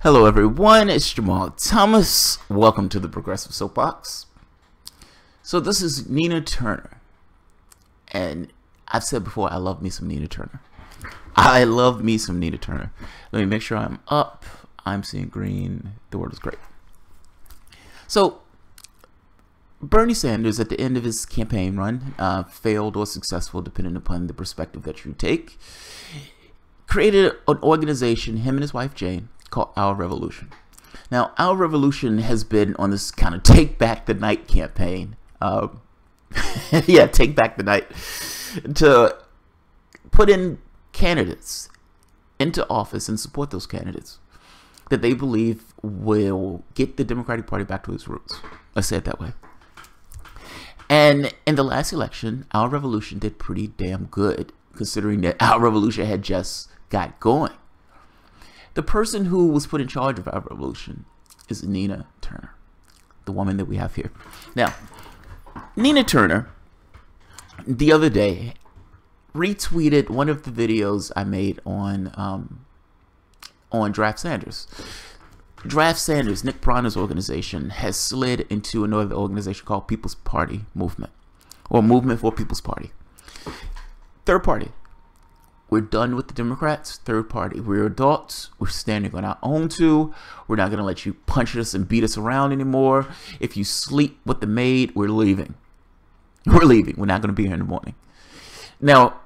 Hello everyone, it's Jamal Thomas. Welcome to the Progressive Soapbox. So this is Nina Turner. And I've said before, I love me some Nina Turner. I love me some Nina Turner. Let me make sure I'm up. I'm seeing green. The word is great. So Bernie Sanders, at the end of his campaign run, failed or successful depending upon the perspective that you take, created an organization, him and his wife Jane, called Our Revolution. Now, Our Revolution has been on this kind of take back the night campaign. Yeah, take back the night, to put in candidates into office and support those candidates that they believe will get the Democratic Party back to its roots. Let's say it that way. And in the last election, Our Revolution did pretty damn good, considering that Our Revolution had just got going. The person who was put in charge of Our Revolution is Nina Turner, the woman that we have here. Now, Nina Turner, the other day, retweeted one of the videos I made on Draft Sanders. Draft Sanders, Nick Bronner's organization, has slid into another organization called People's Party Movement, or Movement for People's Party. Third party. We're done with the Democrats. Third party. We're adults. We're standing on our own two. We're not going to let you punch us and beat us around anymore. If you sleep with the maid, we're leaving. We're leaving. We're not going to be here in the morning. Now,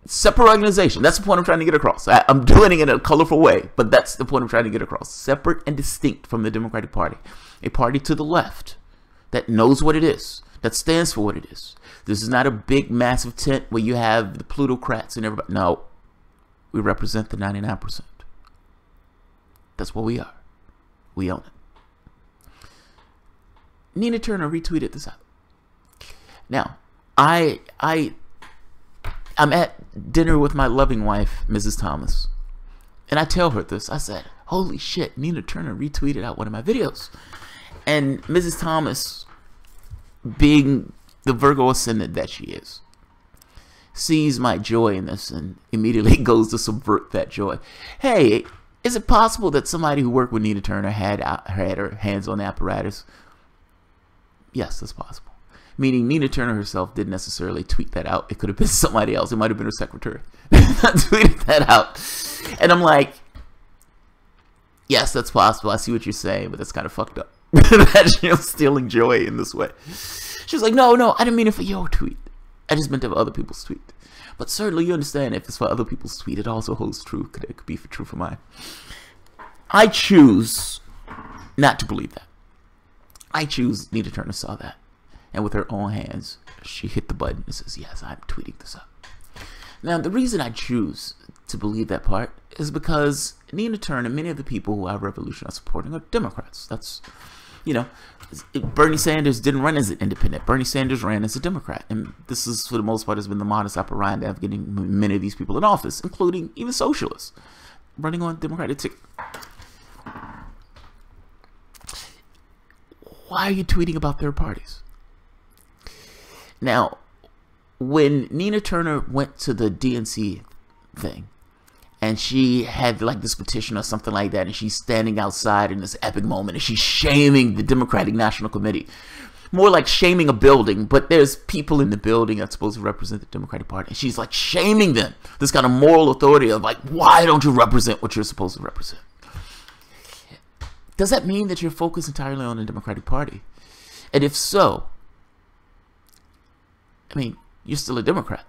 separate organization. That's the point I'm trying to get across. I'm doing it in a colorful way, but that's the point I'm trying to get across. Separate and distinct from the Democratic Party. A party to the left that knows what it is, that stands for what it is. This is not a big, massive tent where you have the plutocrats and everybody. No, we represent the 99%. That's what we are. We own it. Nina Turner retweeted this out. Now, I'm at dinner with my loving wife, Mrs. Thomas, and I tell her this. I said, "Holy shit, Nina Turner retweeted out one of my videos," and Mrs. Thomas, being the Virgo ascendant that she is, sees my joy in this and immediately goes to subvert that joy. Hey, is it possible that somebody who worked with Nina Turner had her hands on the apparatus? Yes, that's possible. Meaning Nina Turner herself didn't necessarily tweet that out. It could have been somebody else. It might have been her secretary that tweeted that out. And I'm like, yes, that's possible. I see what you're saying, but that's kind of fucked up. That you're stealing joy in this way. She was like, no, I didn't mean it for your tweet. I just meant it for other people's tweet. But certainly you understand, if it's for other people's tweet, it also holds true. It could be true for mine. I choose not to believe that. I choose Nina Turner saw that. And with her own hands, she hit the button and says, yes, I'm tweeting this up. Now, the reason I choose to believe that part is because Nina Turner and many of the people who Our Revolution are supporting are Democrats. That's, you know, Bernie Sanders didn't run as an independent. Bernie Sanders ran as a Democrat. And this is, for the most part, has been the modus operandi of getting many of these people in office, including even socialists, running on Democratic ticket. Why are you tweeting about third parties? Now, when Nina Turner went to the DNC thing, and she had like this petition or something like that, and she's standing outside in this epic moment, and she's shaming the Democratic National Committee. More like shaming a building, but there's people in the building that's supposed to represent the Democratic Party. And she's like shaming them. This kind of moral authority of like, why don't you represent what you're supposed to represent? Does that mean that you're focused entirely on the Democratic Party? And if so, I mean, you're still a Democrat.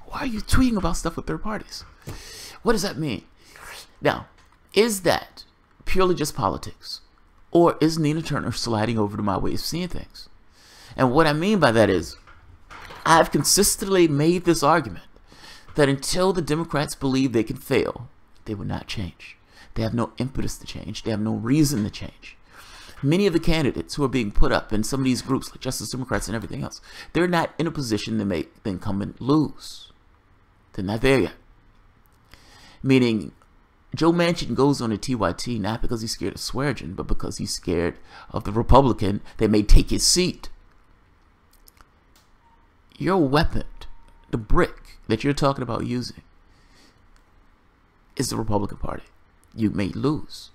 Why are you tweeting about stuff with third parties? What does that mean? Now, is that purely just politics? Or is Nina Turner sliding over to my way of seeing things? And what I mean by that is, I've consistently made this argument that until the Democrats believe they can fail, they will not change. They have no impetus to change. They have no reason to change. Many of the candidates who are being put up in some of these groups, like Justice Democrats and everything else, they're not in a position to make the incumbent lose. They're not there yet. Meaning, Joe Manchin goes on a TYT not because he's scared of Swearengin, but because he's scared of the Republican that may take his seat. Your weapon, the brick that you're talking about using, is the Republican Party. you may lose.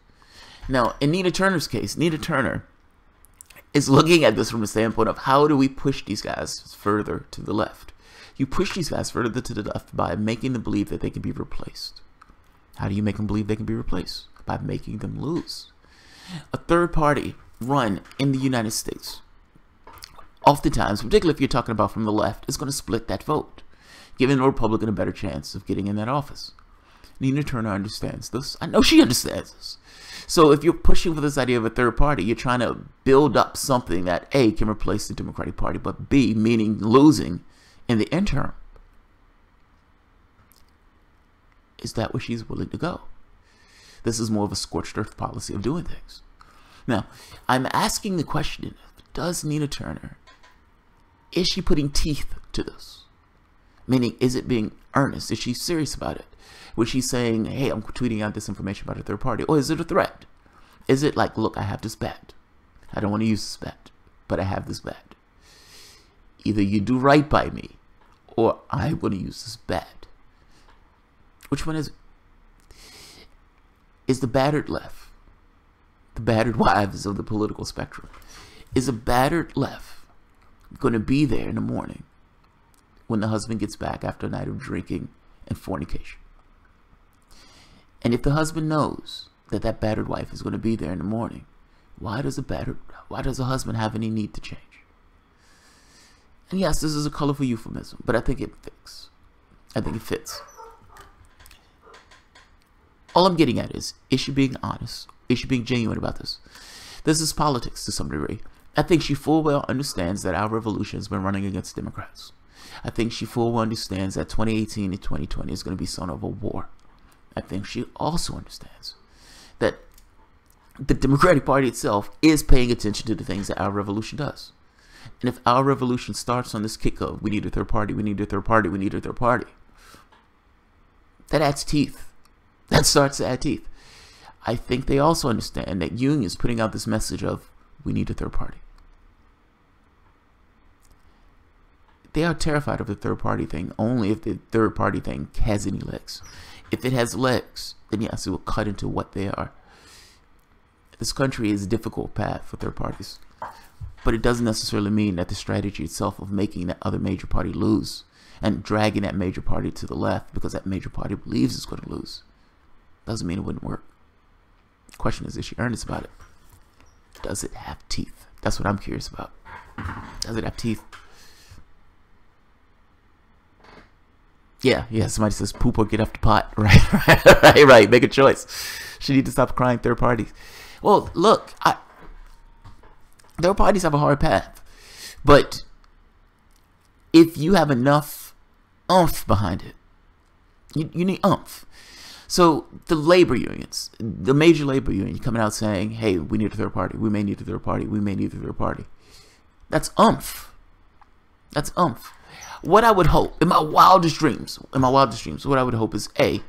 Now, in Nina Turner's case, Nina Turner is looking at this from the standpoint of how do we push these guys further to the left? You push these guys further to the left by making them believe that they can be replaced. How do you make them believe they can be replaced? By making them lose. A third party run in the United States, oftentimes, particularly if you're talking about from the left, is going to split that vote, giving the Republican a better chance of getting in that office. Nina Turner understands this. I know she understands this. So if you're pushing for this idea of a third party, you're trying to build up something that A, can replace the Democratic Party, but B, meaning losing in the interim. Is that where she's willing to go? This is more of a scorched earth policy of doing things. Now, I'm asking the question, does Nina Turner, is she putting teeth to this? Meaning, is it being earnest? Is she serious about it? Was she saying, hey, I'm tweeting out this information about a third party? Or is it a threat? Is it like, look, I have this bet. I don't want to use this bet, but I have this bet. Either you do right by me, or I want to use this bet. Which one is it? Is the battered left, the battered wives of the political spectrum, is a battered left going to be there in the morning when the husband gets back after a night of drinking and fornication? And if the husband knows that that battered wife is going to be there in the morning, why does a husband have any need to change? And yes, this is a colorful euphemism, but I think it fits. I think it fits. All I'm getting at is she being honest? Is she being genuine about this? This is politics to some degree. I think she full well understands that our revolution has been running against Democrats. I think she full well understands that 2018 and 2020 is going to be son of a war. I think she also understands that the Democratic Party itself is paying attention to the things that our revolution does. And if our revolution starts on this kick of, we need a third party, we need a third party, we need a third party, that adds teeth. That starts to add teeth. I think they also understand that unions putting out this message of, we need a third party. They are terrified of the third party thing only if the third party thing has any legs. If it has legs, then yes, it will cut into what they are. This country is a difficult path for third parties. But it doesn't necessarily mean that the strategy itself of making that other major party lose and dragging that major party to the left because that major party believes it's going to lose doesn't mean it wouldn't work. The question is she earnest about it? Does it have teeth? That's what I'm curious about. Does it have teeth? Yeah, somebody says poop or get off the pot. Right. Make a choice. She needs to stop crying third parties. Well, look, third parties have a hard path. But if you have enough oomph behind it, you need oomph. So the labor unions, the major labor union coming out saying, hey, we need a third party. We may need a third party. We may need a third party. That's oomph. That's oomph. What I would hope, in my wildest dreams, what I would hope is, A,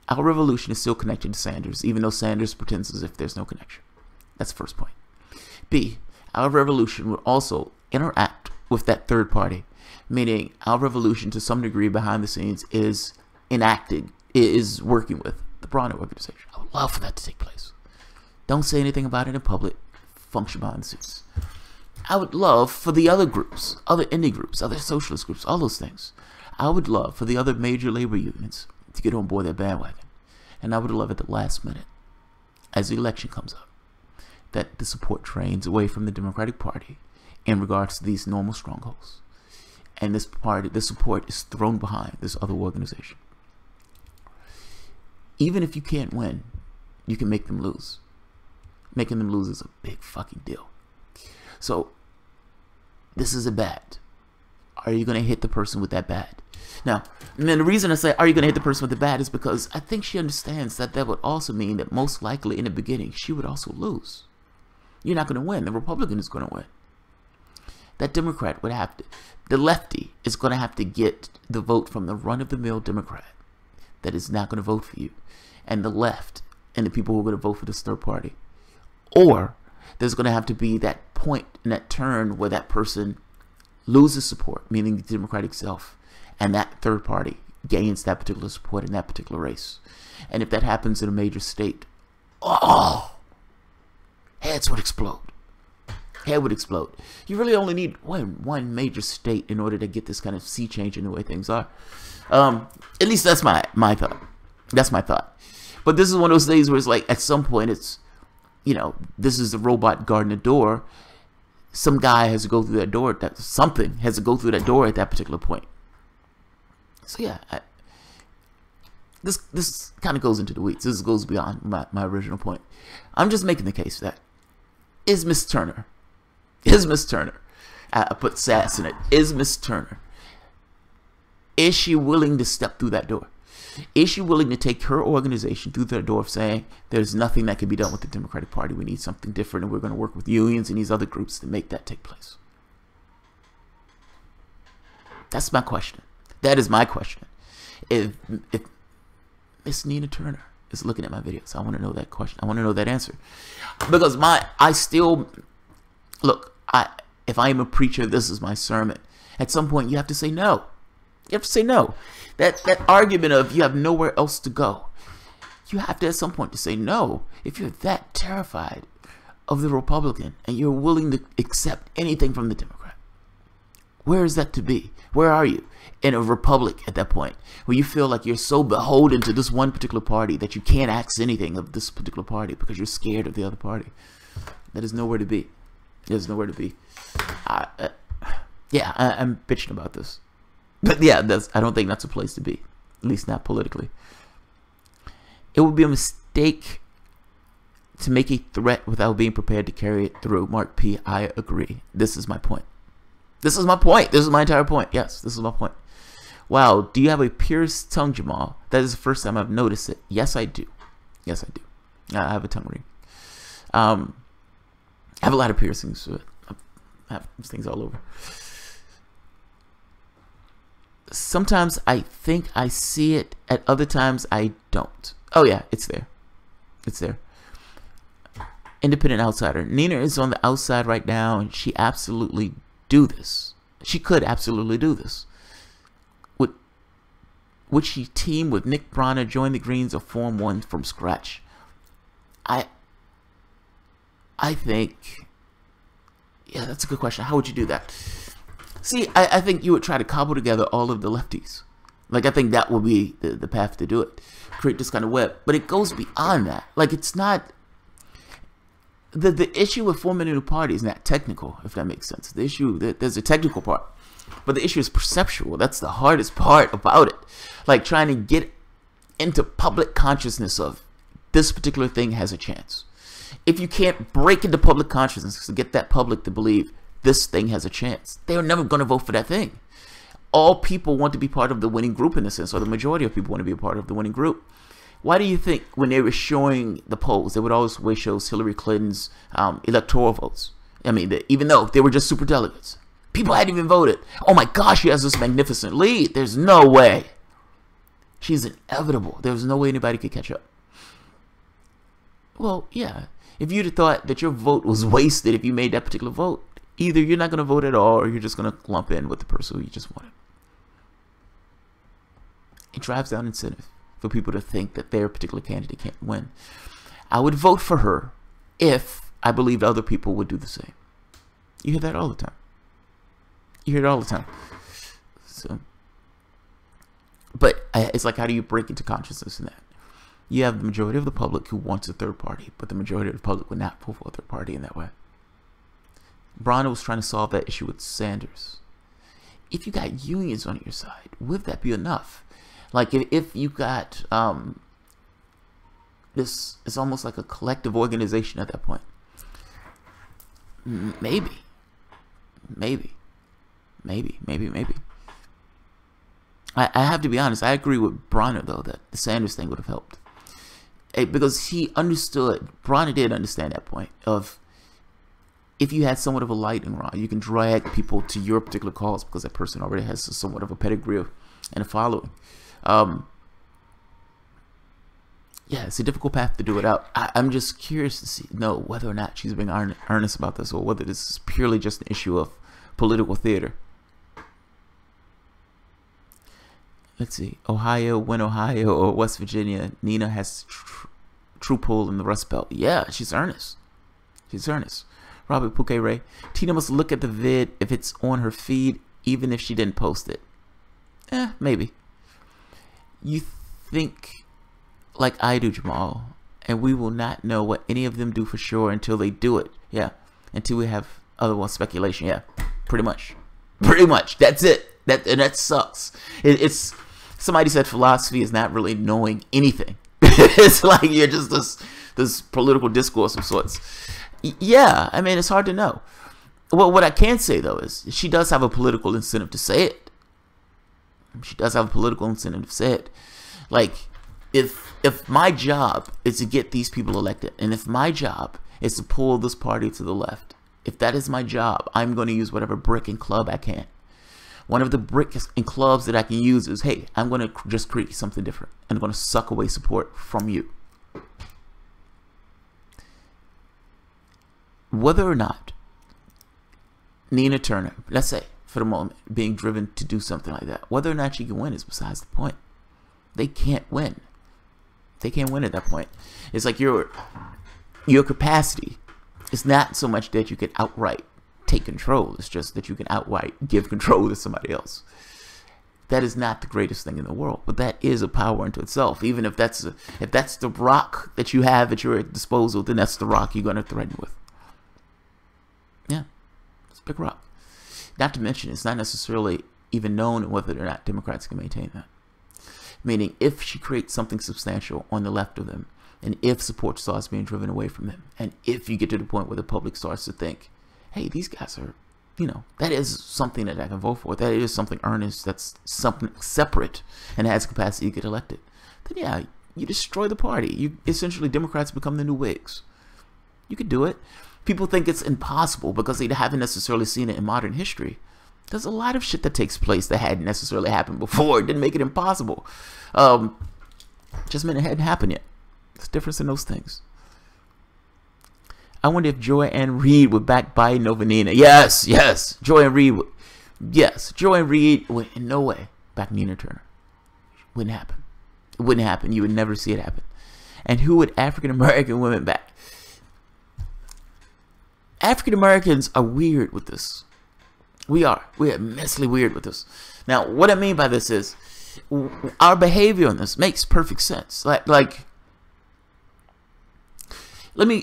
our revolution is still connected to Sanders, even though Sanders pretends as if there's no connection. That's the first point. B, our revolution would also interact with that third party, meaning our revolution to some degree behind the scenes is working with the Bronner organization. I would love for that to take place. Don't say anything about it in public. Function behind the scenes. I would love for the other groups, other indie groups, other socialist groups, all those things. I would love for the other major labor unions to get on board that bandwagon. And I would love at the last minute, as the election comes up, that the support drains away from the Democratic Party in regards to these normal strongholds. And this support is thrown behind this other organization. Even if you can't win, you can make them lose. Making them lose is a big fucking deal. So, this is a bat. Are you going to hit the person with that bat? Now, and then the reason I say, are you going to hit the person with the bat is because I think she understands that that would also mean that most likely in the beginning, she would also lose. You're not going to win. The Republican is going to win. That Democrat would have to, the lefty is going to have to get the vote from the run-of-the-mill Democrat that is not going to vote for you, and the left and the people who are going to vote for this third party. Or there's going to have to be that point in that turn where that person loses support, meaning the Democratic self, and that third party gains that particular support in that particular race. And if that happens in a major state, oh, heads would explode. Head would explode. You really only need one major state in order to get this kind of sea change in the way things are. At least that's my thought. That's my thought. But this is one of those days where it's like, at some point, it's, you know, this is the robot guarding the door. Some guy has to go through that door. Something has to go through that door at that particular point. So yeah, this kind of goes into the weeds. This goes beyond my original point. I'm just making the case that is Miss Turner, I put sass in it, is Miss Turner, is she willing to step through that door? Is she willing to take her organization through that door of saying there's nothing that can be done with the Democratic Party, we need something different, and we're going to work with unions and these other groups to make that take place? That's my question. That is my question. If Miss Nina Turner is looking at my videos, I want to know that question. I want to know that answer. Because if I am a preacher, this is my sermon. At some point, you have to say no. You have to say no. That argument of you have nowhere else to go, you have to at some point to say no. If you're that terrified of the Republican and you're willing to accept anything from the Democrat, where is that to be? Where are you? In a republic at that point, where you feel like you're so beholden to this one particular party that you can't ask anything of this particular party because you're scared of the other party. That is nowhere to be. There's nowhere to be. I'm bitching about this. But yeah, I don't think that's a place to be. At least not politically. It would be a mistake to make a threat without being prepared to carry it through. Mark P., I agree. This is my point. This is my point. This is my entire point. Yes, this is my point. Wow, do you have a pierced tongue, Jamal? That is the first time I've noticed it. Yes, I do. Yes, I do. I have a tongue ring. I have a lot of piercings. So I have things all over. Sometimes I think I see it. At other times, I don't. Oh, yeah, it's there. It's there. Independent outsider. Nina is on the outside right now, and she absolutely do this. She could absolutely do this. Would she team with Nick Bronner, join the Greens, or form one from scratch? I think, yeah, that's a good question. How would you do that? See, I think you would try to cobble together all of the lefties. Like, I think that would be the path to do it. Create this kind of web. But it goes beyond that. Like, it's not... The issue with forming a new party is not technical, if that makes sense. The issue, there's a technical part. But the issue is perceptual. That's the hardest part about it. Like, trying to get into public consciousness of this particular thing has a chance. If you can't break into public consciousness to get that public to believe this thing has a chance, they're never going to vote for that thing. All people want to be part of the winning group in a sense, or the majority of people want to be a part of the winning group. Why do you think when they were showing the polls, they would always show Hillary Clinton's electoral votes? I mean, even though they were just super delegates, people hadn't even voted. Oh my gosh, she has this magnificent lead. There's no way. She's inevitable. There's no way anybody could catch up. Well, yeah. If you'd have thought that your vote was wasted if you made that particular vote, either you're not going to vote at all, or you're just going to lump in with the person who you just wanted. It drives down incentive for people to think that their particular candidate can't win. I would vote for her if I believed other people would do the same. You hear that all the time. You hear it all the time. So, but it's like, how do you break into consciousness in that? You have the majority of the public who wants a third party, but the majority of the public would not vote for a third party in that way. Bronner was trying to solve that issue with Sanders. If you got unions on your side, would that be enough? Like, if you got this, it's almost like a collective organization at that point. Maybe. I have to be honest. I agree with Bronner, though, that the Sanders thing would have helped. Because he understood, Bronner did understand that point of, if you had somewhat of a lightning rod, you can drag people to your particular cause because that person already has somewhat of a pedigree and a following. Yeah, it's a difficult path to do it out. I'm just curious to know whether or not she's being earnest about this, or whether this is purely just an issue of political theater. let's see, Ohio, win Ohio or West Virginia. Nina has true pull in the Rust Belt. Yeah, she's earnest. She's earnest. Robert Pouquet Ray. Tina must look at the vid if it's on her feed, even if she didn't post it. Maybe. You think like I do, Jamal, and we will not know what any of them do for sure until they do it. Yeah, until we have otherwise speculation. Yeah, pretty much. Pretty much. That's it. That sucks. It's somebody said philosophy is not really knowing anything. It's like you're just this political discourse of sorts. Yeah, I mean, it's hard to know. Well, what I can say though is she does have a political incentive to say it. She does have a political incentive to say it. Like, if my job is to get these people elected, and if my job is to pull this party to the left, if that is my job, I'm going to use whatever brick and club I can. One of the bricks and clubs that I can use is, hey, I'm going to just create something different. And I'm going to suck away support from you. Whether or not Nina Turner, let's say, for the moment, being driven to do something like that, whether or not she can win is besides the point. They can't win. They can't win at that point. It's like your capacity is not so much that you can outright take control. It's just that you can outright give control to somebody else. That is not the greatest thing in the world, but that is a power unto itself. Even if that's the rock that you have at your disposal, then that's the rock you're going to threaten with. Yeah, it's a big rock. Not to mention, it's not necessarily even known whether or not Democrats can maintain that. Meaning, if she creates something substantial on the left of them, and if support starts being driven away from them, and if you get to the point where the public starts to think, hey, these guys are, that is something that I can vote for. That is something earnest. That's something separate and has capacity to get elected. Then yeah, you destroy the party. You essentially, Democrats become the new Whigs. You could do it. People think it's impossible because they haven't necessarily seen it in modern history. There's a lot of shit that takes place that hadn't necessarily happened before. It didn't make it impossible. Just meant it hadn't happened yet. There's a difference in those things. I wonder if Joy Ann Reid would back Biden over Nina. Yes. Joy Ann Reid would. Yes. Joy Ann Reid would in no way back Nina Turner. Wouldn't happen. It wouldn't happen. You would never see it happen. And who would African American women back? African Americans are weird with this. We are immensely weird with this. Now, what I mean by this is our behavior on this makes perfect sense. Like let me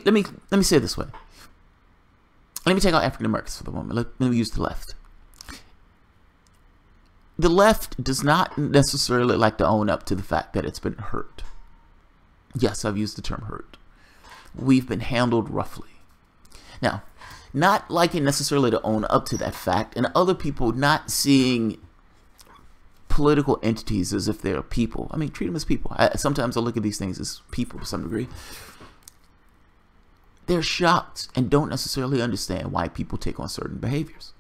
say it this way. Let me take out African Americans for the moment. Let me use the left. The left does not necessarily like to own up to the fact that it's been hurt. Yes, I've used the term hurt. We've been handled roughly. Now, not liking necessarily to own up to that fact, and other people not seeing political entities as if they're people. I mean, treat them as people. Sometimes I look at these things as people to some degree. They're shocked and don't necessarily understand why people take on certain behaviors.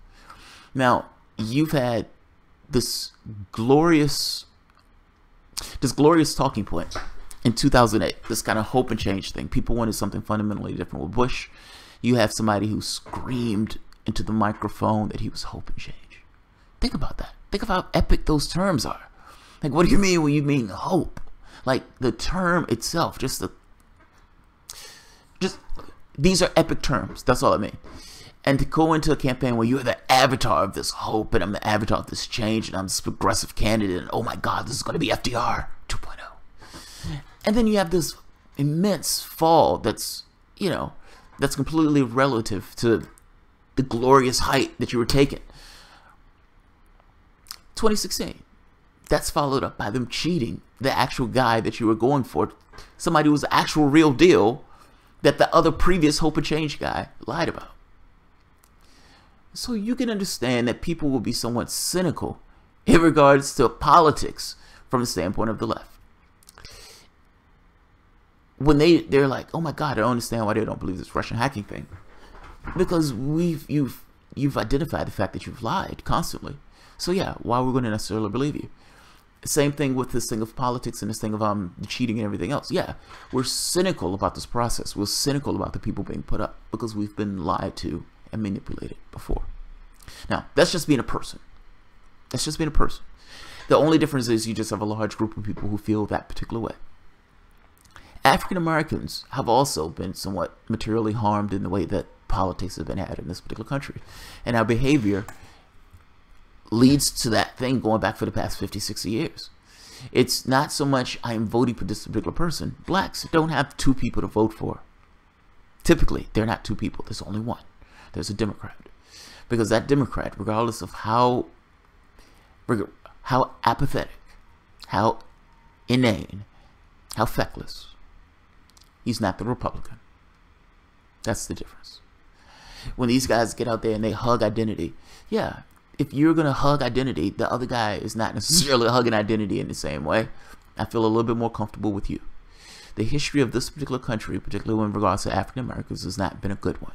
Now, you've had this glorious talking point in 2008, this kind of hope and change thing. People wanted something fundamentally different with Bush. You have somebody who screamed into the microphone that he was hope and change. Think about that. Think of how epic those terms are. Like, what do you mean when you mean hope? Like, the term itself, these are epic terms. That's all I mean. And to go into a campaign where you're the avatar of this hope, and I'm the avatar of this change, and I'm this progressive candidate, and oh my God, this is going to be FDR 2.0. And then you have this immense fall that's, that's completely relative to the glorious height that you were taking. 2016. That's followed up by them cheating the actual guy that you were going for. Somebody who was the actual real deal that the other previous hope and change guy lied about. So you can understand that people will be somewhat cynical in regards to politics from the standpoint of the left. When they're like, oh my God, I don't understand why they don't believe this Russian hacking thing. Because you've identified the fact that you've lied constantly. So yeah, why we're going to necessarily believe you? Same thing with this thing of politics and this thing of the cheating and everything else. Yeah, we're cynical about this process. We're cynical about the people being put up because we've been lied to and manipulated before. Now, that's just being a person. That's just being a person. The only difference is you just have a large group of people who feel that particular way. African Americans have also been somewhat materially harmed in the way that politics have been had in this particular country. And our behavior leads to that thing going back for the past 50, 60 years. It's not so much I am voting for this particular person. Blacks don't have two people to vote for. Typically, they're not two people. There's only one. There's a Democrat. Because that Democrat, regardless of how apathetic, how inane, how feckless, he's not the Republican. That's the difference. When these guys get out there and they hug identity, yeah, if you're going to hug identity, the other guy is not necessarily hugging identity in the same way. I feel a little bit more comfortable with you. The history of this particular country, particularly in regards to African Americans, has not been a good one.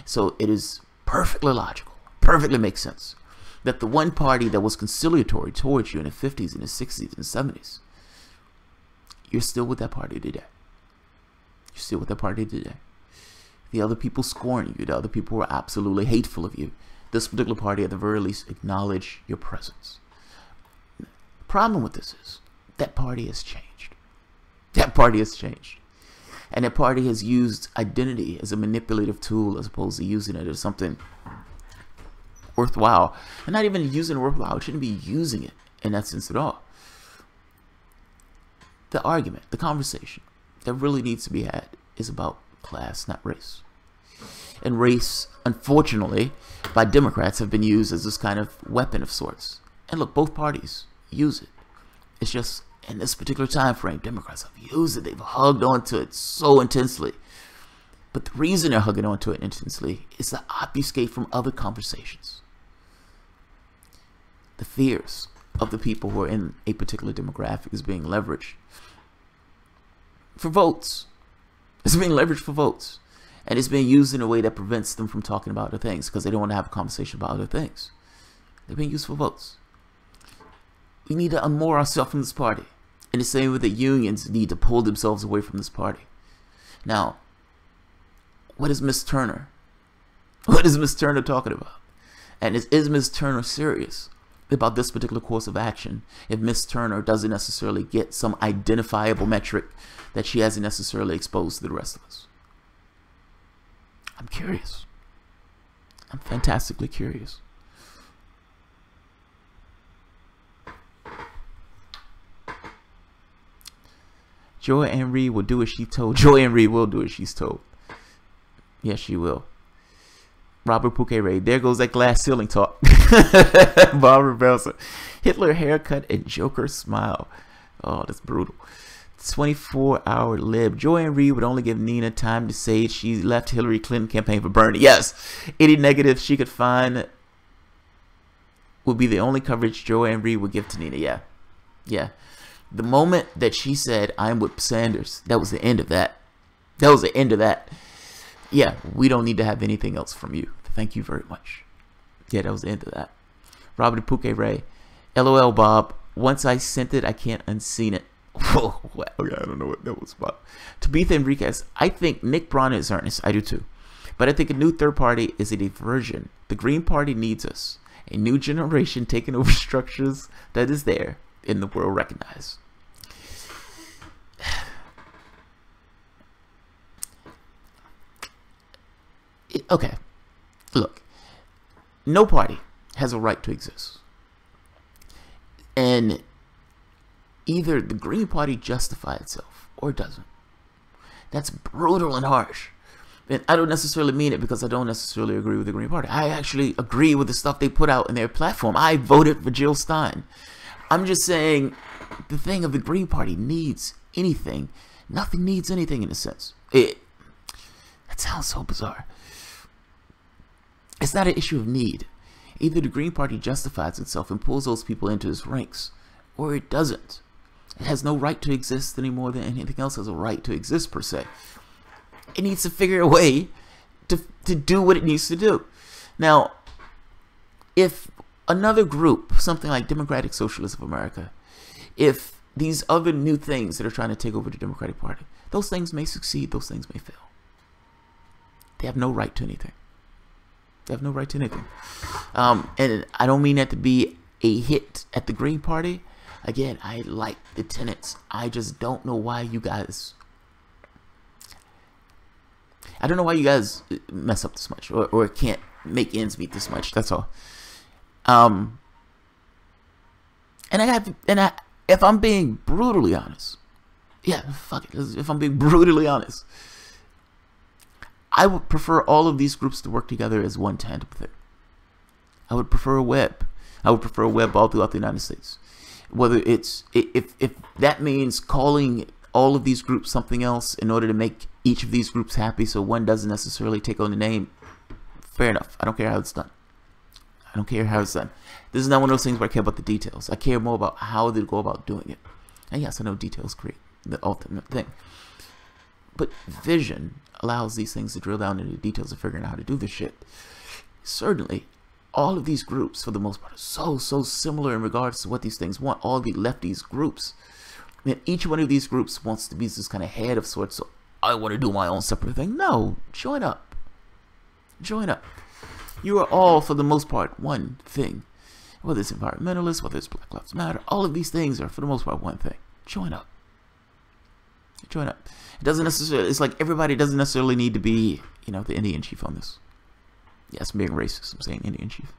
So it is perfectly logical, perfectly makes sense, that the one party that was conciliatory towards you in the 50s and the 60s and the 70s, you're still with that party today. You're still with that party today. The other people scorn you. The other people were absolutely hateful of you. This particular party, at the very least, acknowledge your presence. The problem with this is that party has changed. That party has changed. And that party has used identity as a manipulative tool as opposed to using it as something worthwhile. And not even using it worthwhile. It shouldn't be using it in that sense at all. The argument, the conversation that really needs to be had is about class, not race. And race, unfortunately, by Democrats have been used as this kind of weapon of sorts. And look, both parties use it. It's just in this particular time frame, Democrats have used it. They've hugged onto it so intensely. But the reason they're hugging onto it intensely is to obfuscate from other conversations. The fears of the people who are in a particular demographic is being leveraged for votes. It's being leveraged for votes. And it's being used in a way that prevents them from talking about other things because they don't want to have a conversation about other things. They're being used for votes. We need to unmoor ourselves from this party. In the same way that unions need to pull themselves away from this party. Now, what is Miss Turner? What is Miss Turner talking about? And is Miss Turner serious about this particular course of action if Miss Turner doesn't necessarily get some identifiable metric that she hasn't necessarily exposed to the rest of us? I'm curious. I'm fantastically curious. Joy Ann Reid will do as she told. Joy Ann Reid will do as she's told. Yes, she will. Robert Pouquet, there goes that glass ceiling talk. Barbara Belson. Hitler haircut and Joker smile. Oh, that's brutal. 24-hour lib. Joy Ann Reid would only give Nina time to say she left Hillary Clinton campaign for Bernie. Yes, any negative she could find would be the only coverage Joy Ann Reid would give to Nina. Yeah, yeah. The moment that she said, I'm with Sanders, that was the end of that. That was the end of that. Yeah, we don't need to have anything else from you. Thank you very much. Yeah, that was the end of that. Robert Pouquet, LOL, Bob. Once I sent it, I can't unseen it. Whoa, okay, I don't know what that was about. Tabitha Enriquez, I think Nick Braun is earnest. I do too. But I think a new third party is a diversion. The Green Party needs us. A new generation taking over structures that is there in the world recognized. Okay, look, no party has a right to exist. And either the Green Party justifies itself or it doesn't. That's brutal and harsh. And I don't necessarily mean it because I don't necessarily agree with the Green Party. I actually agree with the stuff they put out in their platform. I voted for Jill Stein. I'm just saying the thing of the Green Party needs anything. Nothing needs anything in a sense. That sounds so bizarre. It's not an issue of need. Either the Green Party justifies itself and pulls those people into its ranks, or it doesn't. It has no right to exist any more than anything else has a right to exist, per se. It needs to figure a way to do what it needs to do. Now, if another group, something like Democratic Socialists of America, if these other new things that are trying to take over the Democratic Party, those things may succeed, those things may fail. They have no right to anything. They have no right to anything. And I don't mean that to be a hit at the Green Party. Again, I like the tenets. I just don't know why you guys... I don't know why you guys mess up this much, or can't make ends meet this much. That's all. If I'm being brutally honest, yeah, fuck it. If I'm being brutally honest, I would prefer all of these groups to work together as one tandem thing. I would prefer a web. I would prefer a web all throughout the United States. Whether it's, if that means calling all of these groups something else in order to make each of these groups happy so one doesn't necessarily take on the name, fair enough. I don't care how it's done. I don't care how it's done. This is not one of those things where I care about the details. I care more about how they go about doing it. And yes, I know details create the ultimate thing. But vision allows these things to drill down into the details of figuring out how to do this shit. Certainly, all of these groups, for the most part, are so similar in regards to what these things want. All the lefties groups. And each one of these groups wants to be this kind of head of sorts. So I want to do my own separate thing. No, join up. Join up. You are all, for the most part, one thing. Whether it's environmentalists, whether it's Black Lives Matter, all of these things are, for the most part, one thing. Join up. Join up. It doesn't necessarily, it's like everybody doesn't necessarily need to be, you know, the Indian chief on this. Yes, I'm being racist. I'm saying Indian chief.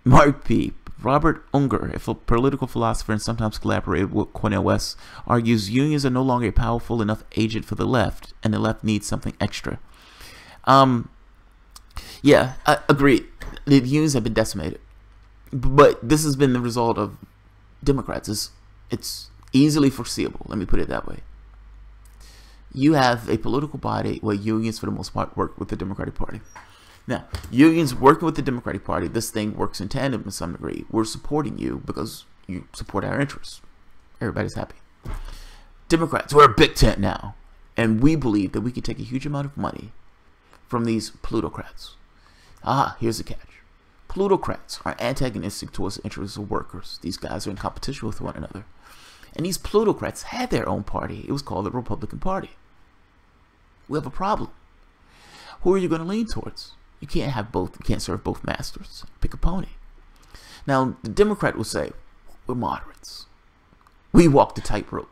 Mark P. Robert Unger, a political philosopher and sometimes collaborated with Cornel West, argues unions are no longer a powerful enough agent for the left, and the left needs something extra. Yeah, I agree. The unions have been decimated. But this has been the result of Democrats. It's easily foreseeable. Let me put it that way. You have a political body where unions, for the most part, work with the Democratic Party. Now, unions working with the Democratic Party, this thing works in tandem to some degree. We're supporting you because you support our interests. Everybody's happy. Democrats, we're a big tent now. And we believe that we can take a huge amount of money from these plutocrats. Here's the catch. Plutocrats are antagonistic towards the interests of workers. These guys are in competition with one another. And these plutocrats had their own party. It was called the Republican Party. We have a problem. Who are you going to lean towards? You can't have both. You can't serve both masters. Pick a pony. Now, the Democrat will say, we're moderates. We walk the tightrope.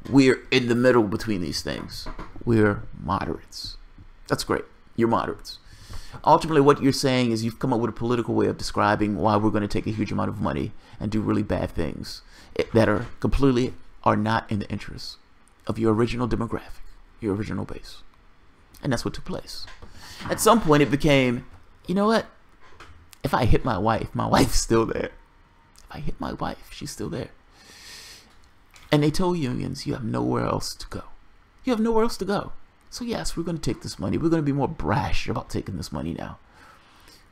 We're in the middle between these things. We're moderates. That's great. You're moderates. Ultimately, what you're saying is you've come up with a political way of describing why we're going to take a huge amount of money and do really bad things that are not in the interest of your original demographic, your original base. And that's what took place. At some point, it became, you know what? If I hit my wife's still there. If I hit my wife, she's still there. And they told unions, you have nowhere else to go. You have nowhere else to go. So yes, we're going to take this money. We're going to be more brash about taking this money now.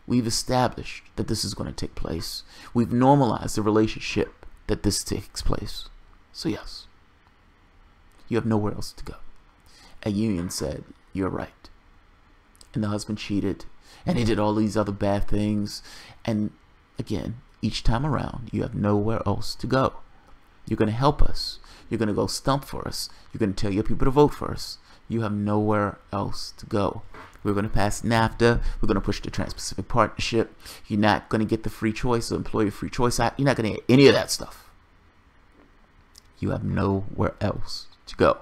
We've established that this is going to take place. We've normalized the relationship that this takes place. So yes, you have nowhere else to go. A union said, you're right. And the husband cheated. And he did all these other bad things. And again, each time around, you have nowhere else to go. You're going to help us. You're going to go stump for us. You're going to tell your people to vote for us. You have nowhere else to go. We're going to pass NAFTA. We're going to push the Trans-Pacific Partnership. You're not going to get the Free Choice or Employee Free Choice Act. You're not going to get any of that stuff. You have nowhere else to go.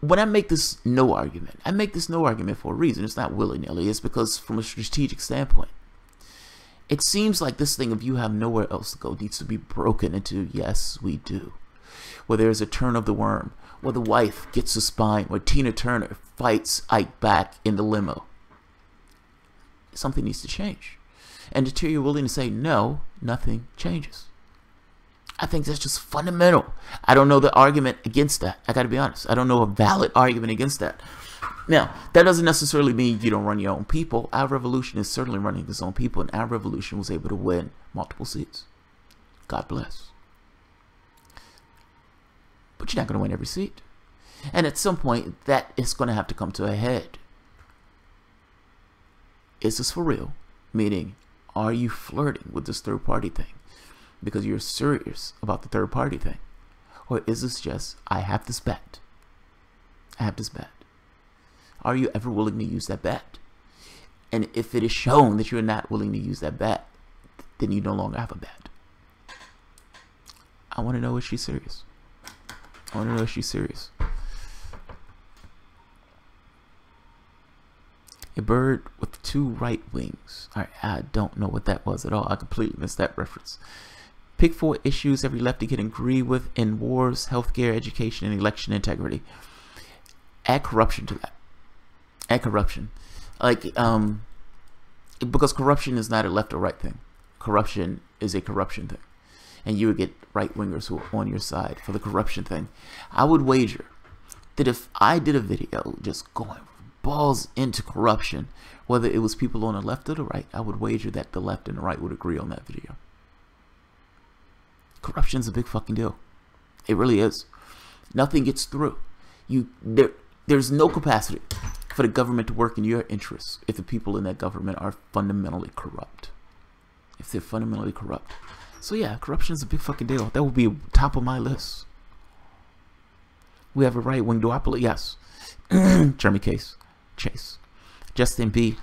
When I make this no argument, I make this no argument for a reason. It's not willy-nilly. It's because from a strategic standpoint, it seems like this thing of you have nowhere else to go needs to be broken into, yes, we do. Where there's a turn of the worm, where the wife gets a spine, where Tina Turner fights Ike back in the limo. Something needs to change. And until you're willing to say no, nothing changes. I think that's just fundamental. I don't know the argument against that. I got to be honest. I don't know a valid argument against that. Now, that doesn't necessarily mean you don't run your own people. Our revolution is certainly running its own people, and our revolution was able to win multiple seats. God bless. But you're not going to win every seat. And at some point, that is going to have to come to a head. Is this for real? Meaning, are you flirting with this third party thing because you're serious about the third party thing? Or is this just, I have this bet. I have this bet. Are you ever willing to use that bet? And if it is shown that you're not willing to use that bat, then you no longer have a bat. I want to know if she's serious. I want to know if she's serious. A bird with 2 right wings. Alright, I don't know what that was at all. I completely missed that reference. Pick 4 issues every lefty can agree with in wars, healthcare, education, and election integrity. Add corruption to that. Add corruption. Like, because corruption is not a left or right thing. Corruption is a corruption thing. And you would get right-wingers who are on your side for the corruption thing. I would wager that if I did a video just going balls into corruption, whether it was people on the left or the right, I would wager that the left and the right would agree on that video. Corruption's a big fucking deal. It really is. Nothing gets through. There's no capacity for the government to work in your interests if the people in that government are fundamentally corrupt. If they're fundamentally corrupt. So yeah, corruption's a big fucking deal. That would be top of my list. We have a right-wing duopoly, yes. Jeremy Chase. Justin B.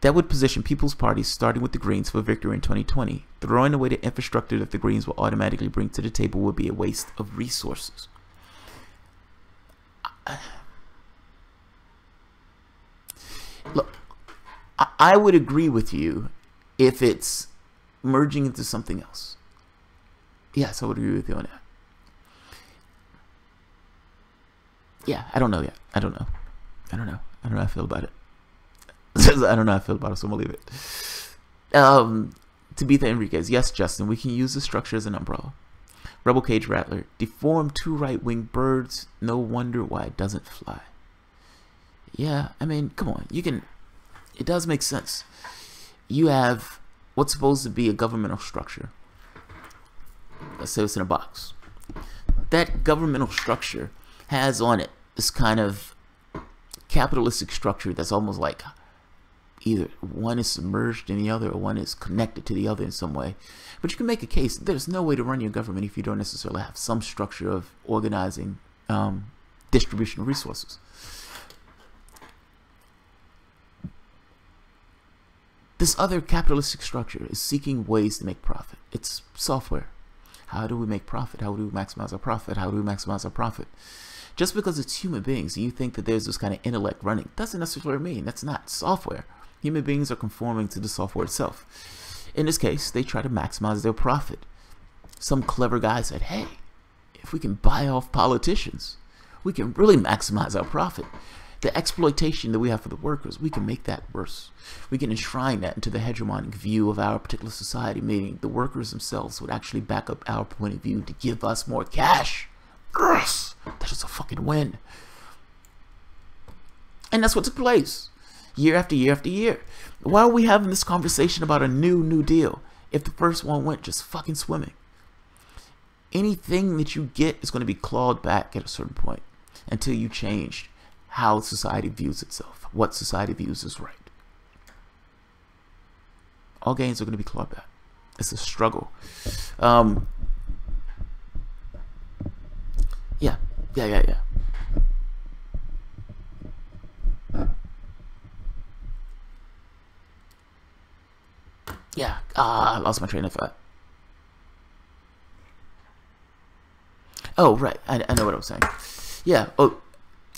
That would position People's Party, starting with the Greens, for victory in 2020. Throwing away the infrastructure that the Greens will automatically bring to the table would be a waste of resources. Look, I would agree with you if it's merging into something else. Yes, I would agree with you on that. Yeah, I don't know yet. I don't know how I feel about it. I don't know how I feel about it, so I'm gonna leave it. Tabitha Enriquez. Yes, Justin, we can use the structure as an umbrella. Rebel Cage Rattler. Deformed 2 right-winged birds. No wonder why it doesn't fly. Yeah, I mean, come on. You can... It does make sense. You have what's supposed to be a governmental structure. Let's say it's in a box. That governmental structure has on it this kind of capitalistic structure that's almost like either one is submerged in the other or one is connected to the other in some way. But you can make a case there's no way to run your government if you don't necessarily have some structure of organizing distribution of resources. This other capitalistic structure is seeking ways to make profit. It's software. How do we make profit? How do we maximize our profit? How do we maximize our profit? Just because it's human beings and you think that there's this kind of intellect running doesn't necessarily mean that's not software. Human beings are conforming to the software itself. In this case, they try to maximize their profit. Some clever guy said, hey, if we can buy off politicians, we can really maximize our profit. The exploitation that we have for the workers, we can make that worse. We can enshrine that into the hegemonic view of our particular society, meaning the workers themselves would actually back up our point of view to give us more cash. Yes, that is a fucking win. And that's what took place year after year after year. Why are we having this conversation about a new deal if the first one went just fucking swimming? Anything that you get is going to be clawed back at a certain point until you change how society views itself, what society views as right. All gains are going to be clawed back. It's a struggle. Yeah. Yeah, I lost my train of thought. Oh, right, I know what I was saying. Yeah,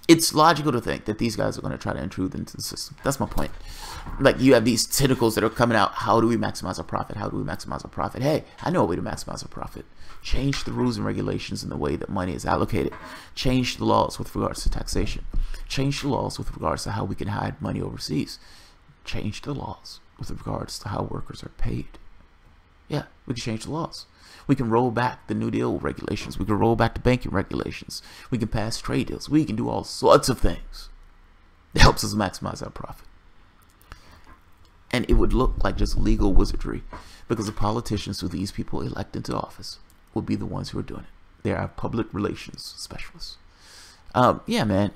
it's logical to think that these guys are going to try to intrude into the system. That's my point. Like, you have these tentacles that are coming out. How do we maximize our profit? How do we maximize our profit? Hey, I know a way to maximize our profit. Change the rules and regulations in the way that money is allocated. Change the laws with regards to taxation. Change the laws with regards to how we can hide money overseas. Change the laws with regards to how workers are paid. Yeah, we can change the laws. We can roll back the New Deal regulations. We can roll back the banking regulations. We can pass trade deals. We can do all sorts of things that helps us maximize our profit. And it would look like just legal wizardry because the politicians who these people elect into office will be the ones who are doing it. They are public relations specialists. Yeah, man,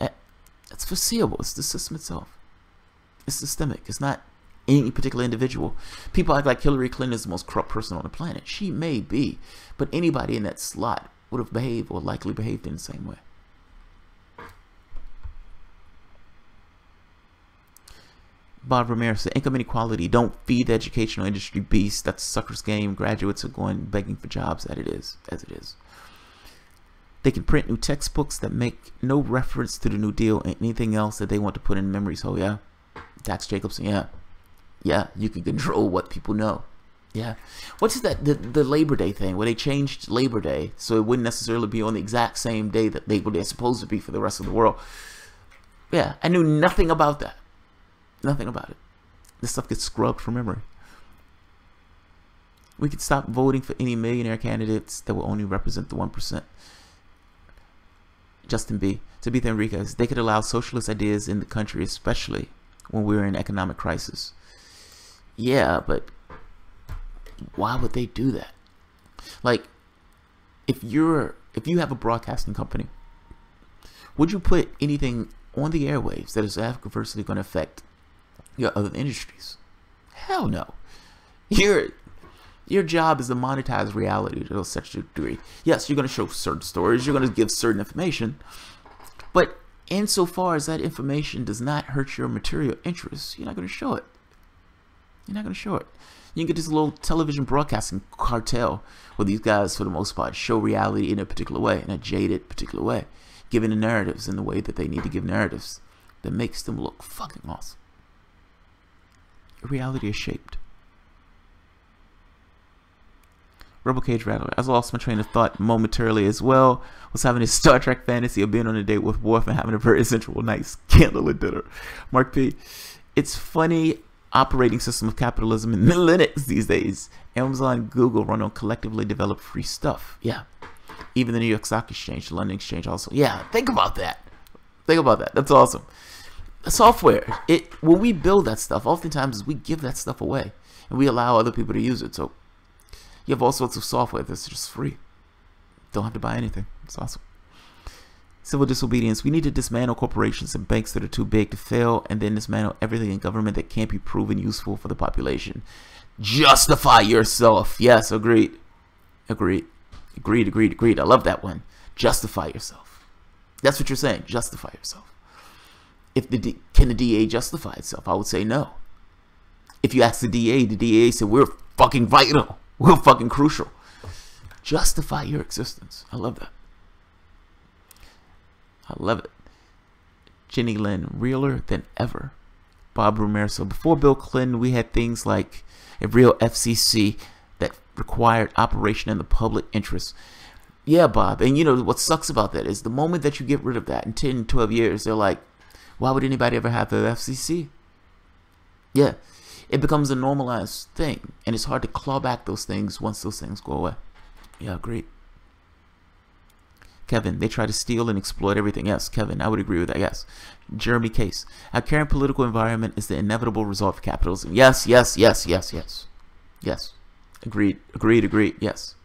it's foreseeable. It's the system itself. It's systemic. It's not any particular individual. People act like Hillary Clinton is the most corrupt person on the planet. She may be, but anybody in that slot would have behaved or likely behaved in the same way. Bob Ramirez said, income inequality. Don't feed the educational industry beast. That's a sucker's game. Graduates are going begging for jobs as it is. They can print new textbooks that make no reference to the New Deal and anything else that they want to put in memories. Oh, yeah. Dax Jacobson, yeah. Yeah, you can control what people know. Yeah. What's that? The Labor Day thing where they changed Labor Day so it wouldn't necessarily be on the exact same day that Labor Day is supposed to be for the rest of the world. Yeah, I knew nothing about that. Nothing about it. This stuff gets scrubbed from memory. We could stop voting for any millionaire candidates that will only represent the 1%. Justin B. Tabitha Enriquez. They could allow socialist ideas in the country, especially when we're in economic crisis. Yeah, but why would they do that? Like, if you have a broadcasting company, would you put anything on the airwaves that is adversely going to affect your other industries? Hell no. Your job is to monetize reality to such a degree. Yes, you're going to show certain stories, you're going to give certain information, but insofar as that information does not hurt your material interests, you're not going to show it. You're not going to show it. You can get this little television broadcasting cartel where these guys, for the most part, show reality in a particular way, in a jaded particular way, giving the narratives in the way that they need to give narratives that makes them look fucking awesome. Reality is shaped. Rebel Cage Rattler. I lost my train of thought momentarily as well. Was having a Star Trek fantasy of being on a date with Worf and having a very sensual nice candle at dinner. Mark P. It's funny operating system of capitalism in Linux these days. Amazon and Google run on collectively developed free stuff. Yeah. Even the New York Stock Exchange, the London Exchange also. Yeah, think about that. Think about that. That's awesome. Software. When we build that stuff, oftentimes we give that stuff away and we allow other people to use it. So you have all sorts of software that's just free. Don't have to buy anything. It's awesome. Civil disobedience. We need to dismantle corporations and banks that are too big to fail, and then dismantle everything in government that can't be proven useful for the population. Justify yourself. Yes, agreed. Agreed. Agreed, agreed, agreed. I love that one. Justify yourself. That's what you're saying. Justify yourself. Can the DA justify itself? I would say no. If you ask the DA said, we're fucking vital. We're fucking crucial. Justify your existence. I love that. I love it. Jenny Lynn, realer than ever. Bob Ramirez. So before Bill Clinton, we had things like a real FCC that required operation in the public interest. Yeah, Bob. And you know what sucks about that is the moment that you get rid of that in 10, 12 years, they're like, why would anybody ever have the FCC? Yeah. It becomes a normalized thing. And it's hard to claw back those things once those things go away. Yeah, great. Kevin, they try to steal and exploit everything. Yes, Kevin, I would agree with that. Yes. Jeremy Case, our current political environment is the inevitable result of capitalism. Yes, yes, yes, yes, yes. Yes. Agreed, agreed, agreed. Yes.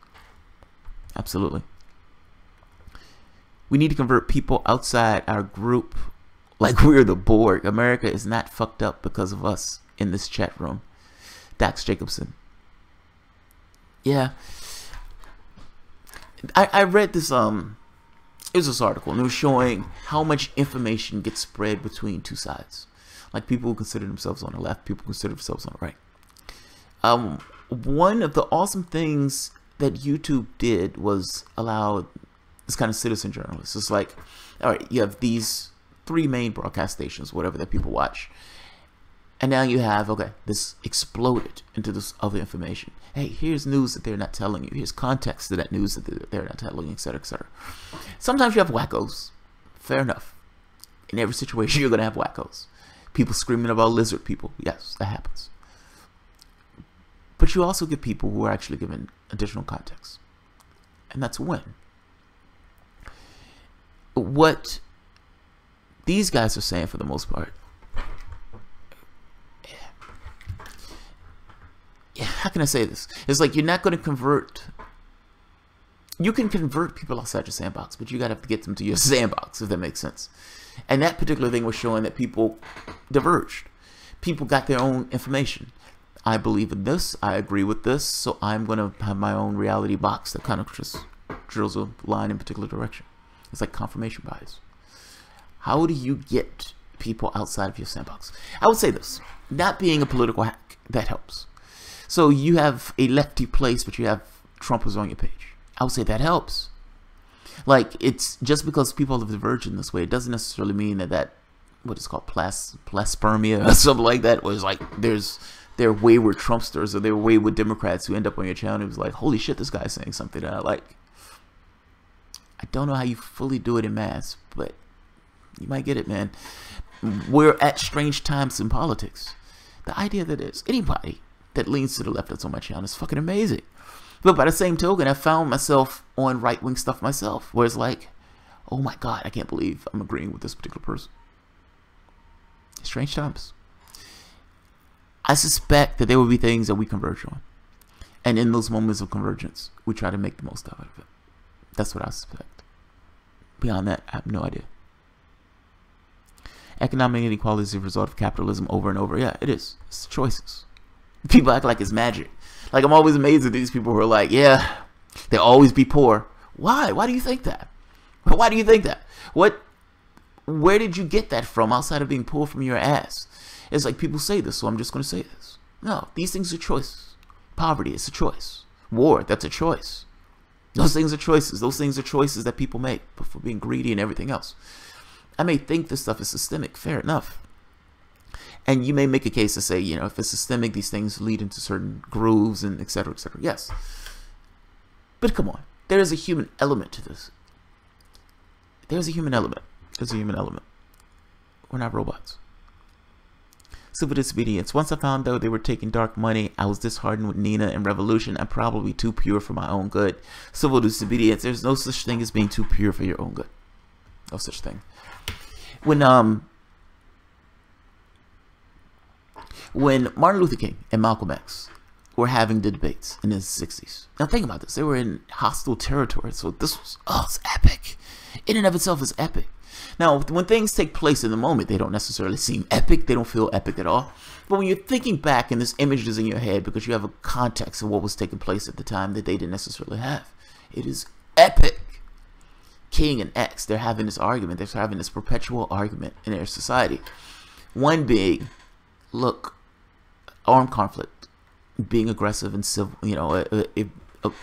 Absolutely. We need to convert people outside our group like we're the Borg. America is not fucked up because of us in this chat room. Dax Jacobson. Yeah. I read this it was this article and it was showing how much information gets spread between two sides. Like people who consider themselves on the left, people who consider themselves on the right. One of the awesome things that YouTube did was allow this kind of citizen journalists. It's like, all right, you have these 3 main broadcast stations, whatever, that people watch. And now you have, okay, this exploded into this other information. Hey, here's news that they're not telling you. Here's context to that news that they're not telling you, etc., etc. Sometimes you have wackos. Fair enough. In every situation, you're going to have wackos. People screaming about lizard people. Yes, that happens. But you also get people who are actually given additional context. And that's a win. What these guys are saying, for the most part, yeah, how can I say this? It's like you're not going to convert. You can convert people outside your sandbox, but you got to have to get them to your sandbox, if that makes sense. And that particular thing was showing that people diverged. People got their own information. I believe in this. I agree with this. So I'm going to have my own reality box that kind of just drills a line in a particular direction. It's like confirmation bias. How do you get people outside of your sandbox. I would say this: not being a political hack, that helps. So you have a lefty place, but you have Trumpers on your page. I would say that helps. Like, it's just because people have diverged in this way, it doesn't necessarily mean that what is called blasphemia or something like that, was like they're wayward Trumpsters or they're wayward Democrats who end up on your channel and was like, holy shit, this guy's saying something that I like. I don't know how you fully do it in mass, but you might get it, man. We're at strange times in politics. The idea that there's anybody that leans to the left that's on my channel is fucking amazing. But by the same token, I found myself on right-wing stuff myself, where it's like, oh my God, I can't believe I'm agreeing with this particular person. Strange times. I suspect that there will be things that we converge on. And in those moments of convergence, we try to make the most out of it. That's what I suspect. Beyond that, I have no idea. Economic inequality is a result of capitalism over and over. Yeah, it is. It's choices. People act like it's magic. Like, I'm always amazed at these people who are like, yeah, they'll always be poor. Why? Why do you think that? Why do you think that? Where did you get that from outside of being pulled from your ass? It's like, people say this, so I'm just going to say this. No, these things are choices. Poverty is a choice. War, that's a choice. Those things are choices. Those things are choices that people make before being greedy and everything else. I may think this stuff is systemic, fair enough. And you may make a case to say, you know, if it's systemic, these things lead into certain grooves and et cetera, et cetera. Yes. But come on. There is a human element to this. There's a human element. There's a human element. We're not robots. Civil disobedience. Once I found out they were taking dark money, I was disheartened with Nina and Revolution. I'm probably too pure for my own good. Civil disobedience. There's no such thing as being too pure for your own good. No such thing. When Martin Luther King and Malcolm X were having the debates in the 60s. Now think about this. They were in hostile territory. So this was, it's epic. In and of itself is epic. Now, when things take place in the moment, they don't necessarily seem epic. They don't feel epic at all. But when you're thinking back and this image is in your head because you have a context of what was taking place at the time that they didn't necessarily have, it is epic. King and X, they're having this argument. They're having this perpetual argument in their society. One being, look, armed conflict, being aggressive and civil, you know,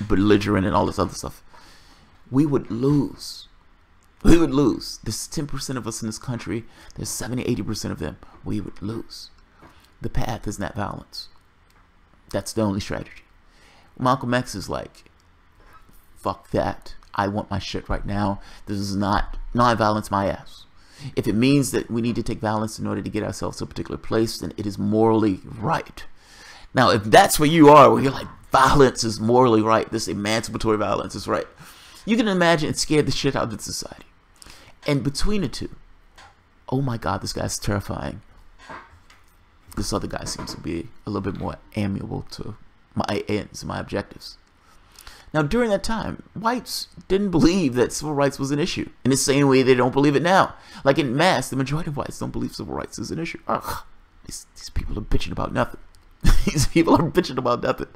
belligerent and all this other stuff. We would lose. We would lose. There's 10% of us in this country. There's 70, 80% of them. We would lose. The path is not violence. That's the only strategy. Malcolm X is like, fuck that. I want my shit right now. This is not non-violence, my ass. If it means that we need to take violence in order to get ourselves to a particular place, then it is morally right. Now, if that's where you are, where you're like, violence is morally right, this emancipatory violence is right, you can imagine it scared the shit out of the society. And between the two, oh my God, this guy's terrifying. This other guy seems to be a little bit more amiable to my ends, my objectives. Now, during that time, whites didn't believe that civil rights was an issue. In the same way they don't believe it now. Like in mass, the majority of whites don't believe civil rights is an issue. Ugh, these people are bitching about nothing. These people are bitching about nothing.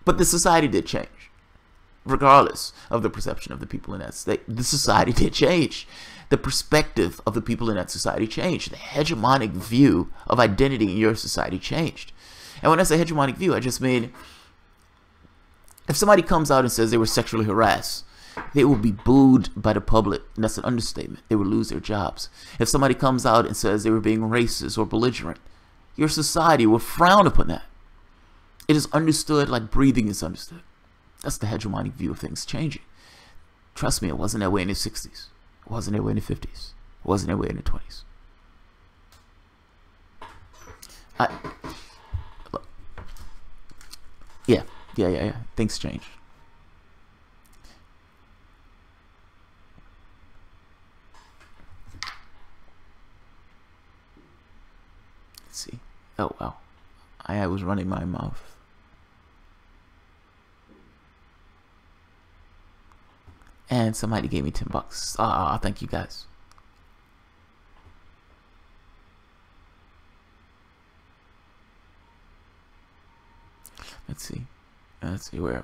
But the society did change. Regardless of the perception of the people in that state, the society did change. The perspective of the people in that society changed. The hegemonic view of identity in your society changed. And when I say hegemonic view, I just mean, if somebody comes out and says they were sexually harassed, they will be booed by the public. And that's an understatement. They will lose their jobs. If somebody comes out and says they were being racist or belligerent, your society will frown upon that. It is understood like breathing is understood. That's the hegemonic view of things changing. Trust me, it wasn't that way in the 60s. It wasn't that way in the 50s. It wasn't that way in the 20s. Yeah. Things change. Let's see. Oh, wow. I was running my mouth. And somebody gave me $10. Ah, thank you guys. Let's see. Where?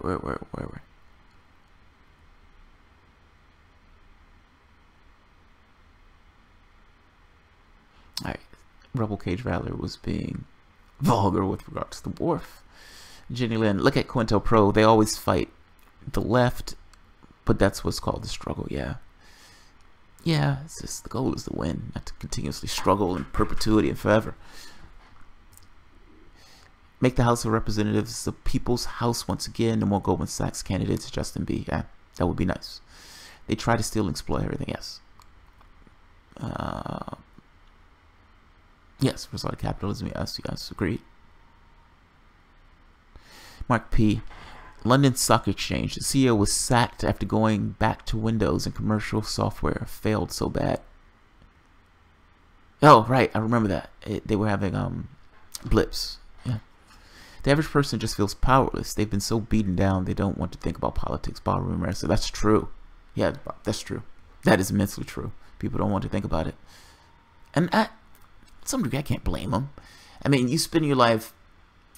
Alright. Rebel Cage Valor was being vulgar with regards to the wharf. Jenny Lynn, look at COINTELPRO. They always fight the left, but that's what's called the struggle. Yeah. Yeah, it's just the goal is to win, not to continuously struggle in perpetuity and forever. Make the House of Representatives the people's house once again. No more Goldman Sachs candidates. Justin B. Yeah, that would be nice. They try to steal and exploit everything. Yes. Yes, result of capitalism. Yes, yes, agreed. Mark P. London Stock Exchange. The CEO was sacked after going back to Windows and commercial software failed so bad. Oh, right. I remember that. They were having blips. Yeah. The average person just feels powerless. They've been so beaten down they don't want to think about politics. Ballroom wrestling. That's true. Yeah, that's true. That is immensely true. People don't want to think about it. And to some degree, I can't blame them. I mean, you spend your life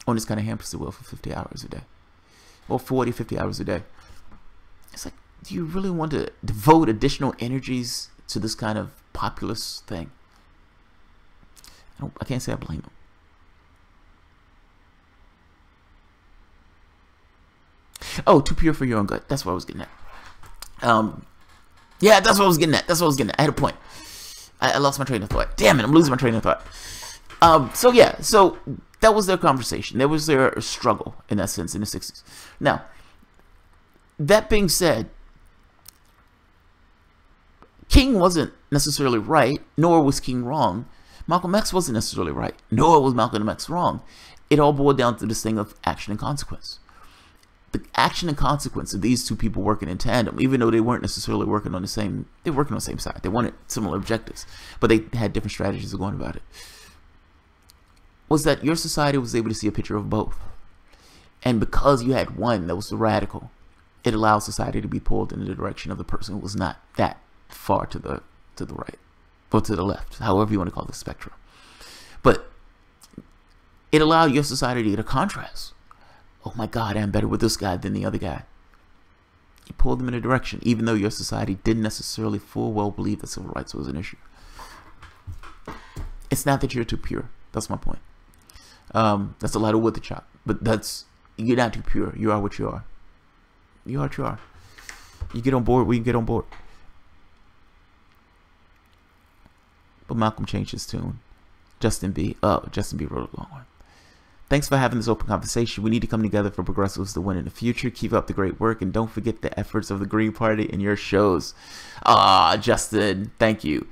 on this kind of hamster wheel for 50 hours a day. Or 40, 50 hours a day. It's like, do you really want to devote additional energies to this kind of populist thing? I can't say I blame them. Oh, too pure for your own good. That's what I was getting at. Yeah, that's what I was getting at. That's what I was getting at. I had a point. I lost my train of thought. Damn it, I'm losing my train of thought. So yeah, so that was their conversation. That was their struggle, in that sense, in the 60s. Now, that being said, King wasn't necessarily right, nor was King wrong. Malcolm X wasn't necessarily right, nor was Malcolm X wrong. It all boiled down to this thing of action and consequence. The action and consequence of these two people working in tandem, even though they weren't necessarily working on the same, they were working on the same side. They wanted similar objectives, but they had different strategies of going about it. Was that your society was able to see a picture of both. And because you had one that was the radical, it allowed society to be pulled in the direction of the person who was not that far to the right, or to the left, however you want to call the spectrum. But it allowed your society to get a contrast. Oh my God, I'm better with this guy than the other guy. You pulled them in a direction, even though your society didn't necessarily full well believe that civil rights was an issue. It's not that you're too pure. That's my point. That's a lot of wood to chop, but you're not too pure. You are what you are. You are what you are. You get on board, we can get on board. But Malcolm changed his tune. Justin B wrote a long one. Thanks for having this open conversation. We need to come together for progressives to win in the future. Keep up the great work, and don't forget the efforts of the Green Party in your shows. Justin, thank you.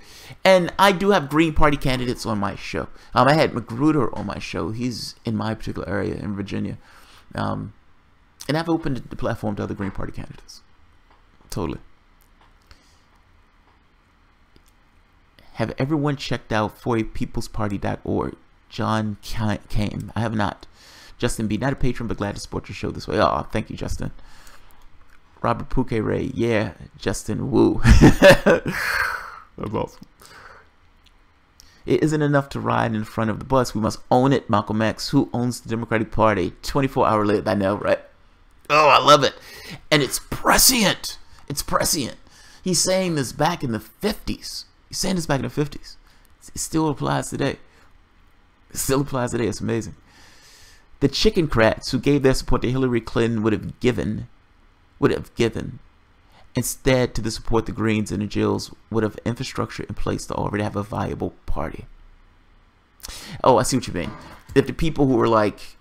And I do have Green Party candidates on my show. I had Magruder on my show. He's in my particular area in Virginia. And I've opened the platform to other Green Party candidates. Totally. Have everyone checked out forapeoplesparty.org? John came. I have not. Justin B. Not a patron, but glad to support your show this way. Oh, thank you, Justin. Robert Pouquet Ray. Yeah, Justin. Woo. That's awesome. It isn't enough to ride in front of the bus. We must own it. Malcolm X. Who owns the Democratic Party? 24-hour live. I know, right? Oh, I love it. And it's prescient. It's prescient. He's saying this back in the 50s. He's saying this back in the 50s. It still applies today. It still applies today. It's amazing. The chickocrats who gave their support to Hillary Clinton would have given instead to the support the Greens and the Jills would have infrastructure in place to already have a viable party. Oh, I see what you mean. If the people who were like,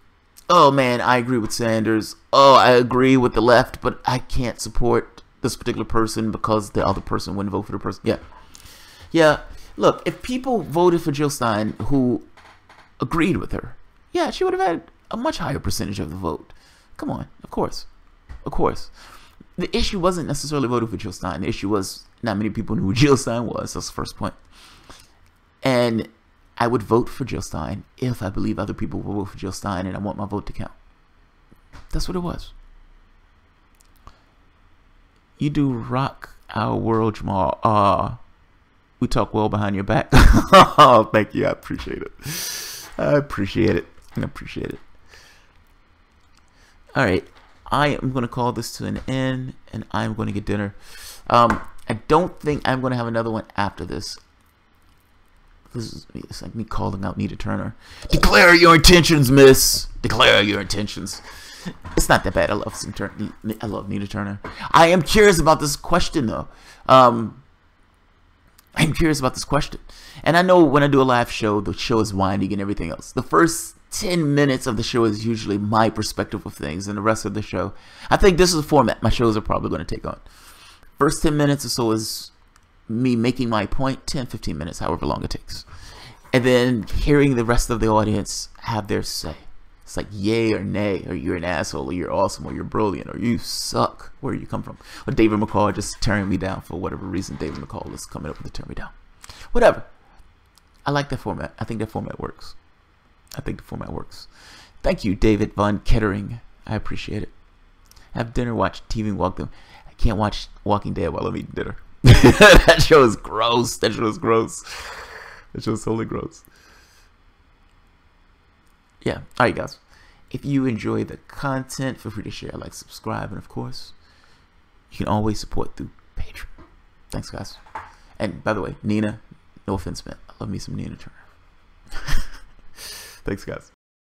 oh man, I agree with Sanders. Oh, I agree with the left, but I can't support this particular person because the other person wouldn't vote for the person. Yeah. Yeah. Look, if people voted for Jill Stein who agreed with her, yeah, she would have had a much higher percentage of the vote. Come on, of course. Of course. The issue wasn't necessarily voting for Jill Stein. The issue was not many people knew who Jill Stein was. That's the first point. And I would vote for Jill Stein if I believe other people will vote for Jill Stein and I want my vote to count. That's what it was. You do rock our world, Jamal. We talk well behind your back. Oh, thank you. I appreciate it. I appreciate it. I appreciate it. All right. I am going to call this to an end, and I'm going to get dinner. I don't think I'm going to have another one after this. This is me. It's like me calling out Nina Turner. Declare your intentions, miss. Declare your intentions. It's not that bad. I love Nina Turner. I am curious about this question, though. I'm curious about this question. And I know when I do a live show, the show is winding and everything else. The first 10 minutes of the show is usually my perspective of things, and the rest of the show, I think this is the format my shows are probably going to take on. First 10 minutes or so is me making my point, 10-15 minutes, however long it takes, and then hearing the rest of the audience have their say. It's like yay or nay, or you're an asshole, or you're awesome, or you're brilliant, or you suck, where you come from. Or David McCall just tearing me down for whatever reason David McCall is coming up with to tear me down. Whatever. I like that format. I think that format works. Thank you, David Von Kettering. I appreciate it. Have dinner, watch TV, and walk them. I can't watch Walking Dead while I'm eating dinner. That show is gross. That show is totally gross. Yeah. Alright, guys. If you enjoy the content, feel free to share, like, subscribe, and of course, you can always support through Patreon. Thanks, guys. And by the way, Nina, no offense, man. I love me some Nina Turner. Thanks, guys.